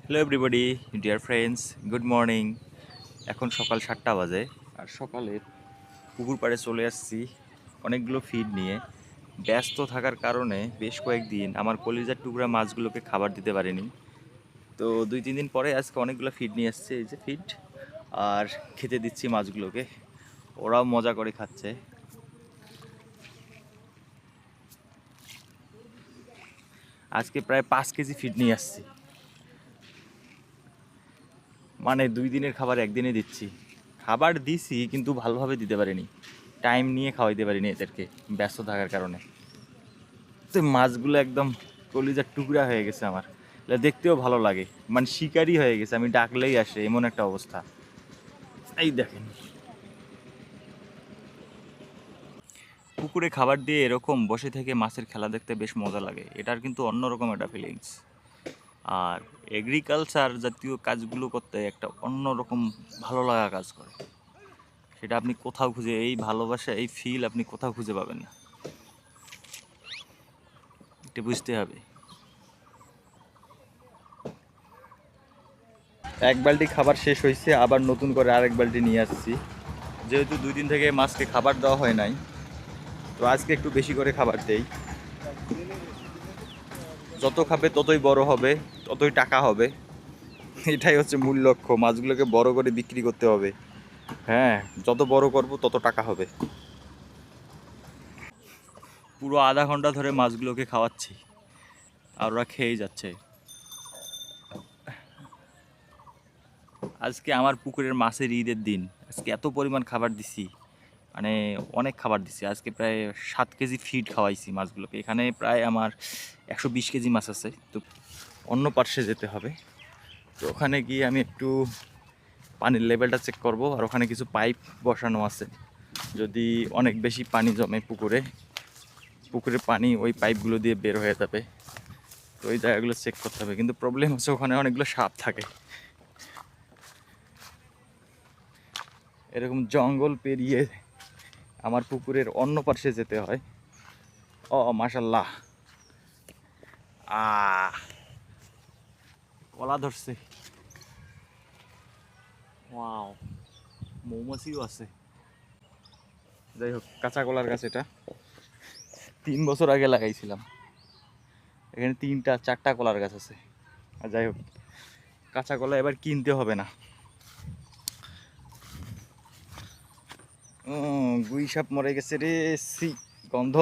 Hello everybody, dear friends, good morning. এখন সকাল 7টা বাজে। আর সকালে পুকুর পাড়ে চলে আসছি অনেকগুলো ফিড নিয়ে। ব্যস্ত থাকার কারণে বেশ কয়েকদিন আমার কলিজার টুকরা মাছগুলোকে খাবার দিতে পারিনি। তো 2-3 দিন পরে আজকে অনেকগুলো ফিড নিয়ে আসছে, এই যে ফিড। আর খেতে দিচ্ছি মাছগুলোকে, ওরাও মজা করে খাচ্ছে। আজকে প্রায় 5 কেজি ফিড নিয়ে আসছি, মানে 2 দিনের খাবার একদিনে দিচ্ছি। খাবার দিছি কিন্তু ভালোভাবে দিতে পারিনি, টাইম নিয়ে খাওয়াইতে পারিনি এদেরকে, ব্যস্ত থাকার কারণে। তো মাছগুলো একদম কলিজার টুকরা হয়ে গেছে আমার, এটা দেখতেও ভালো লাগে, মানে শিকারই হয়ে গেছে, আমি ডাকলেই আসে এমন একটা অবস্থা। এই দেখেন, পুকুরে খাবার দিয়ে এরকম বসে থেকে মাছের খেলা দেখতে বেশ মজা লাগে, এটার কিন্তু অন্যরকম একটা ফিলিংস। আর এগ্রিকালচার জাতীয় কাজগুলো করতে একটা অন্যরকম ভালো লাগা কাজ করে, সেটা আপনি কোথাও খুঁজে, এই ভালোবাসা, এই ফিল আপনি কোথাও খুঁজে পাবেন না, এটা বুঝতে হবে। এক বালতি খাবার শেষ হয়েছে, আবার নতুন করে আরেক বালতি নিয়ে আসছি, যেহেতু 2 দিন থেকে মাছকে খাবার দেওয়া হয় নাই, তো আজকে একটু বেশি করে খাবার দেই। যত খাবে ততই বড় হবে, ততই টাকা হবে, এটাই হচ্ছে মূল লক্ষ্য, মাছগুলোকে বড় করে বিক্রি করতে হবে। হ্যাঁ, যত বড় করব তত টাকা হবে। পুরো আধা ঘন্টা ধরে মাছগুলোকে খাওয়াচ্ছি, আর ওরা খেয়েই যাচ্ছে। আজকে আমার পুকুরের মাছের ঈদের দিন, আজকে এত পরিমাণ খাবার দিছি, মানে অনেক খাবার দিছি। আজকে প্রায় 7 কেজি ফিড খাওয়াইছি মাছগুলোকে। এখানে প্রায় আমার 120 কেজি মাছ আছে, তো অন্য পার্শ্বে যেতে হবে। তো ওখানে গিয়ে আমি একটু পানির লেভেলটা চেক করব, আর ওখানে কিছু পাইপ বসানো আছে, যদি অনেক বেশি পানি জমে পুকুরের পানি ওই পাইপগুলো দিয়ে বের হয়ে যাবে, তো ওই জায়গাগুলো চেক করতে হবে। কিন্তু প্রবলেম হচ্ছে ওখানে অনেকগুলো সাপ থাকে, এরকম জঙ্গল পেরিয়ে আমার পুকুরের অন্য পাশে যেতে হয়। ও মাশাল্লাহ, কলা ধরছে, ওয়াও, মৌমাছিও আছে। যাই হোক, কাঁচা কলার গাছ এটা 3 বছর আগে লাগাইছিলাম, এখানে 3টা 4টা কলার গাছ আছে। আর যাই হোক, কাঁচা কলা এবার কিনতে হবে না। গুই সাপ মরে গেছে রে, সি গন্ধ।